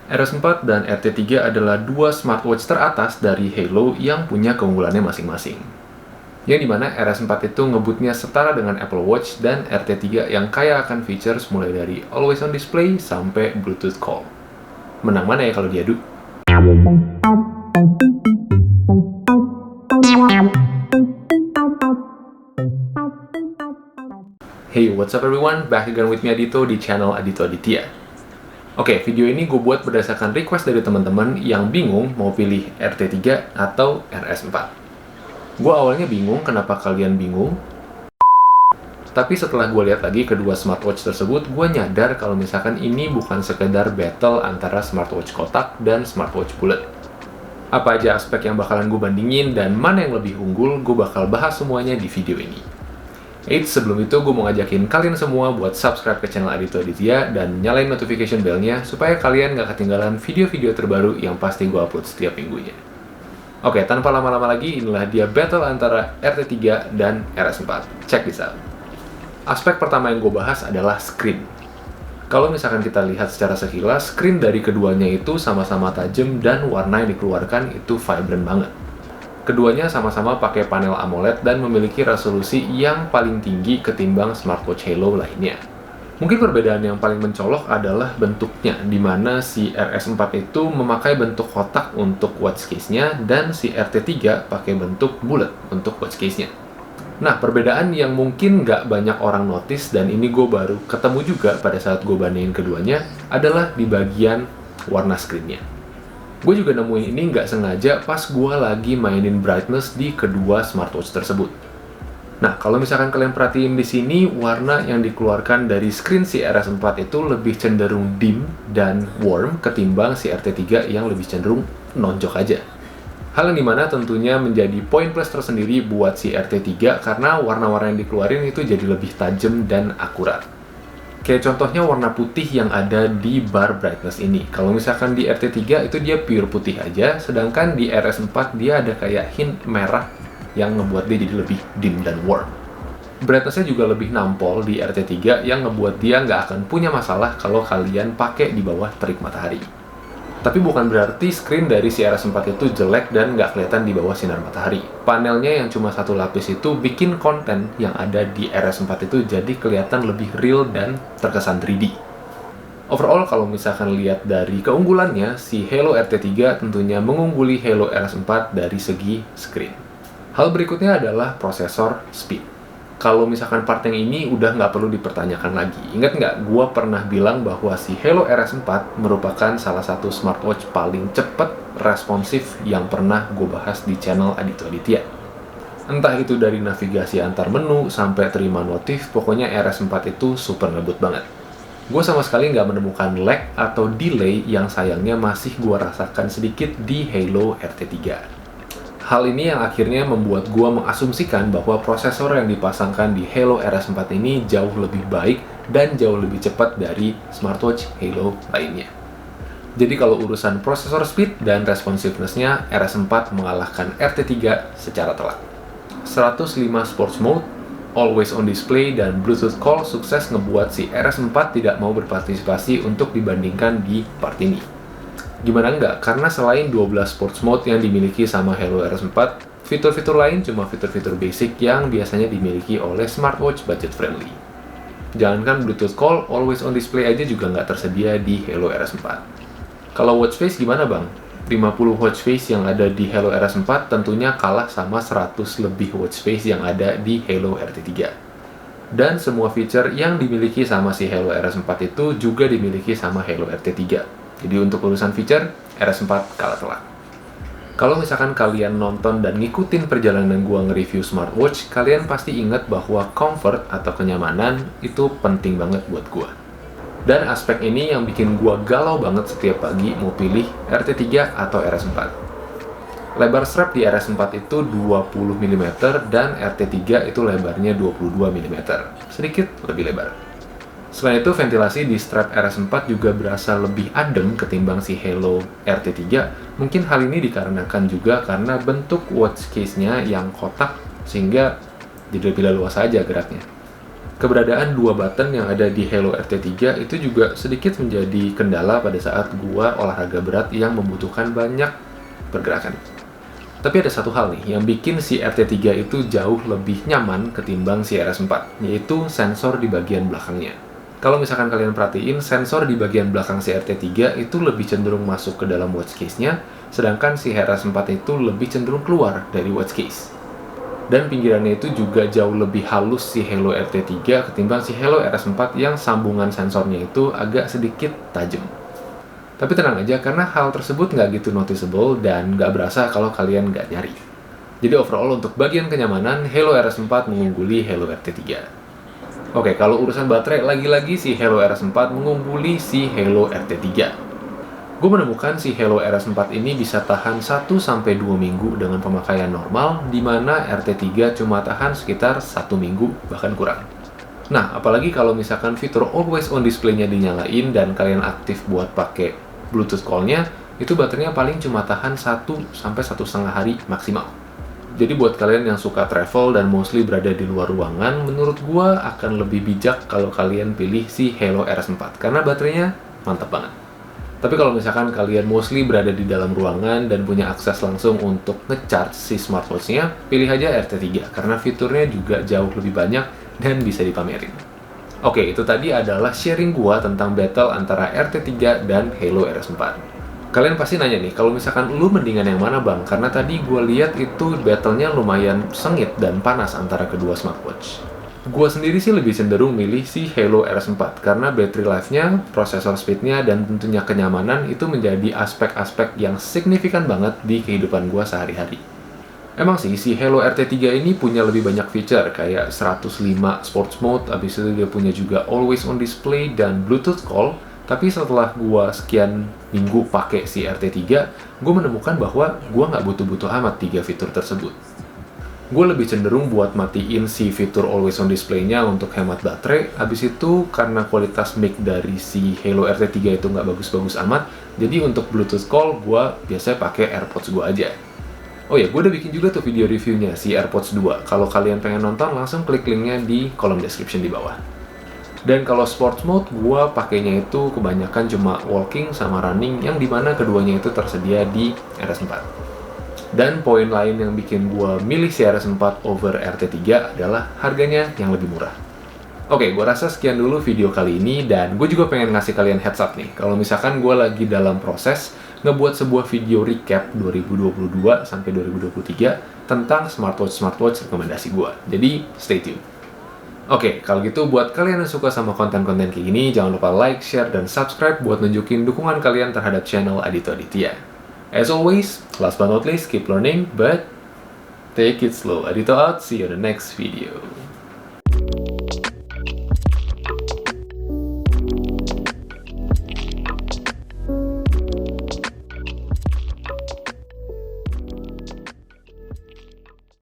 RS4 dan RT3 adalah dua smartwatch teratas dari Halo yang punya keunggulannya masing-masing. Yang dimana RS4 itu ngebutnya setara dengan Apple Watch dan RT3 yang kaya akan features mulai dari Always on Display sampai Bluetooth Call. Menang mana ya kalau diadu? Hey, what's up everyone? Back again with me Adito di channel Adito Aditya. Oke, video ini gue buat berdasarkan request dari teman-teman yang bingung mau pilih RT3 atau RS4. Gue awalnya bingung kenapa kalian bingung, tapi setelah gue lihat lagi kedua smartwatch tersebut, gue nyadar kalau misalkan ini bukan sekedar battle antara smartwatch kotak dan smartwatch bulat. Apa aja aspek yang bakalan gue bandingin dan mana yang lebih unggul, gue bakal bahas semuanya di video ini. Sebelum itu gue mau ngajakin kalian semua buat subscribe ke channel Adito Aditya dan nyalain notification bell-nya supaya kalian gak ketinggalan video-video terbaru yang pasti gue upload setiap minggunya. Oke, tanpa lama-lama lagi, inilah dia battle antara RT3 dan RS4. Check this out. Aspek pertama yang gue bahas adalah screen. Kalau misalkan kita lihat secara sekilas, screen dari keduanya itu sama-sama tajam dan warna yang dikeluarkan itu vibrant banget. Keduanya sama-sama pakai panel AMOLED dan memiliki resolusi yang paling tinggi ketimbang smartwatch Halo lainnya. Mungkin perbedaan yang paling mencolok adalah bentuknya, di mana si RS4 itu memakai bentuk kotak untuk watch case-nya dan si RT3 pakai bentuk bulat untuk watch case-nya. Nah, perbedaan yang mungkin nggak banyak orang notice dan ini gue baru ketemu juga pada saat gue bandingin keduanya adalah di bagian warna screen-nya. Gue juga nemuin ini nggak sengaja pas gue lagi mainin brightness di kedua smartwatch tersebut. Nah, kalau misalkan kalian perhatiin di sini, warna yang dikeluarkan dari screen si RS4 itu lebih cenderung dim dan warm ketimbang si RT3 yang lebih cenderung nonjok aja. Hal yang dimana tentunya menjadi poin plus tersendiri buat si RT3 karena warna-warna yang dikeluarin itu jadi lebih tajam dan akurat. Kayak contohnya warna putih yang ada di bar brightness ini. Kalau misalkan di RT3 itu dia pure putih aja, sedangkan di RS4 dia ada kayak hint merah yang ngebuat dia jadi lebih dim dan warm. Brightness-nya juga lebih nampol di RT3 yang ngebuat dia nggak akan punya masalah kalau kalian pakai di bawah terik matahari. Tapi bukan berarti screen dari si RS4 itu jelek dan nggak kelihatan di bawah sinar matahari. Panelnya yang cuma satu lapis itu bikin konten yang ada di RS4 itu jadi kelihatan lebih real dan terkesan 3D. Overall, kalau misalkan lihat dari keunggulannya, si Halo RT3 tentunya mengungguli Halo RS4 dari segi screen. Hal berikutnya adalah prosesor speed. Kalau misalkan part yang ini udah nggak perlu dipertanyakan lagi. Ingat nggak, gue pernah bilang bahwa si Halo RS4 merupakan salah satu smartwatch paling cepat responsif yang pernah gue bahas di channel Adito Aditya. Entah itu dari navigasi antar menu sampai terima notif, pokoknya RS4 itu super ngebut banget. Gue sama sekali nggak menemukan lag atau delay yang sayangnya masih gue rasakan sedikit di Halo RT3. Hal ini yang akhirnya membuat gue mengasumsikan bahwa prosesor yang dipasangkan di Halo RS4 ini jauh lebih baik dan jauh lebih cepat dari smartwatch Halo lainnya. Jadi kalau urusan prosesor speed dan responsiveness-nya, RS4 mengalahkan RT3 secara telak. 105 sports mode, always on display, dan Bluetooth call sukses ngebuat si RS4 tidak mau berpartisipasi untuk dibandingkan di part ini. Gimana enggak? Karena selain 12 sports mode yang dimiliki sama Halo RS4, fitur-fitur lain cuma fitur-fitur basic yang biasanya dimiliki oleh smartwatch budget friendly. Jangankan Bluetooth call, always on display aja juga nggak tersedia di Halo RS4. Kalau watch face gimana bang? 50 watch face yang ada di Halo RS4 tentunya kalah sama 100 lebih watch face yang ada di Halo RT3. Dan semua feature yang dimiliki sama si Halo RS4 itu juga dimiliki sama Halo RT3. Jadi untuk urusan feature, RS4 kalah telak. Kalau misalkan kalian nonton dan ngikutin perjalanan gua nge-review smartwatch, kalian pasti ingat bahwa comfort atau kenyamanan itu penting banget buat gua. Dan aspek ini yang bikin gua galau banget setiap pagi mau pilih RT3 atau RS4. Lebar strap di RS4 itu 20 mm dan RT3 itu lebarnya 22 mm. Sedikit lebih lebar. Selain itu, ventilasi di strap RS4 juga berasa lebih adem ketimbang si Halo RT3. Mungkin hal ini dikarenakan juga karena bentuk watch case-nya yang kotak, sehingga jadi lebih leluasa aja geraknya. Keberadaan dua button yang ada di Halo RT3 itu juga sedikit menjadi kendala pada saat gua olahraga berat yang membutuhkan banyak pergerakan. Tapi ada satu hal nih yang bikin si RT3 itu jauh lebih nyaman ketimbang si RS4, yaitu sensor di bagian belakangnya. Kalau misalkan kalian perhatiin, sensor di bagian belakang si RT3 itu lebih cenderung masuk ke dalam watch case-nya, sedangkan si RS4 itu lebih cenderung keluar dari watch case. Dan pinggirannya itu juga jauh lebih halus si Halo RT3 ketimbang si Halo RS4 yang sambungan sensornya itu agak sedikit tajam. Tapi tenang aja, karena hal tersebut nggak gitu noticeable dan nggak berasa kalau kalian nggak nyari. Jadi overall untuk bagian kenyamanan, Halo RS4 mengungguli Halo RT3. Oke, kalau urusan baterai, lagi-lagi si Halo RS4 mengungguli si Halo RT3. Gue menemukan si Halo RS4 ini bisa tahan 1-2 minggu dengan pemakaian normal, di mana RT3 cuma tahan sekitar 1 minggu, bahkan kurang. Nah, apalagi kalau misalkan fitur Always On Display-nya dinyalain dan kalian aktif buat pakai Bluetooth call-nya, itu baterainya paling cuma tahan 1-1,5 hari maksimal. Jadi buat kalian yang suka travel dan mostly berada di luar ruangan, menurut gue akan lebih bijak kalau kalian pilih si Halo RS4, karena baterainya mantap banget. Tapi kalau misalkan kalian mostly berada di dalam ruangan dan punya akses langsung untuk nge-charge si smartwatch-nya, pilih aja RT3 karena fiturnya juga jauh lebih banyak dan bisa dipamerin. Oke, itu tadi adalah sharing gua tentang battle antara RT3 dan Halo RS4. Kalian pasti nanya nih, kalau misalkan lu mendingan yang mana bang? Karena tadi gua lihat itu battle-nya lumayan sengit dan panas antara kedua smartwatch. Gua sendiri sih lebih cenderung milih si Halo RS4 karena battery life-nya, processor speed-nya, dan tentunya kenyamanan itu menjadi aspek-aspek yang signifikan banget di kehidupan gua sehari-hari. Emang sih, si Halo RT3 ini punya lebih banyak feature kayak 105 sports mode, abis itu dia punya juga always on display dan Bluetooth call, tapi setelah gua sekian minggu pakai si RT3, gua menemukan bahwa gua nggak butuh-butuh amat 3 fitur tersebut. Gue lebih cenderung buat matiin si fitur Always On Display-nya untuk hemat baterai. Habis itu, karena kualitas mic dari si Halo RT3 itu nggak bagus-bagus amat, jadi untuk Bluetooth call, gue biasanya pakai AirPods gue aja. Oh ya, gue udah bikin juga tuh video reviewnya si AirPods 2. Kalau kalian pengen nonton, langsung klik linknya di kolom description di bawah. Dan kalau sports mode, gue pakainya itu kebanyakan cuma walking sama running, yang dimana keduanya itu tersedia di RS4. Dan poin lain yang bikin gue milih si RS4 over RT3 adalah harganya yang lebih murah. Oke, gue rasa sekian dulu video kali ini, dan gue juga pengen ngasih kalian heads up nih, kalau misalkan gue lagi dalam proses ngebuat sebuah video recap 2022 sampai 2023 tentang smartwatch rekomendasi gue. Jadi, stay tune. Oke, kalau gitu buat kalian yang suka sama konten-konten kayak gini, jangan lupa like, share, dan subscribe buat nunjukin dukungan kalian terhadap channel Adito Aditya. As always, last but not least, keep learning, but take it slow. Adito out, see you in the next video.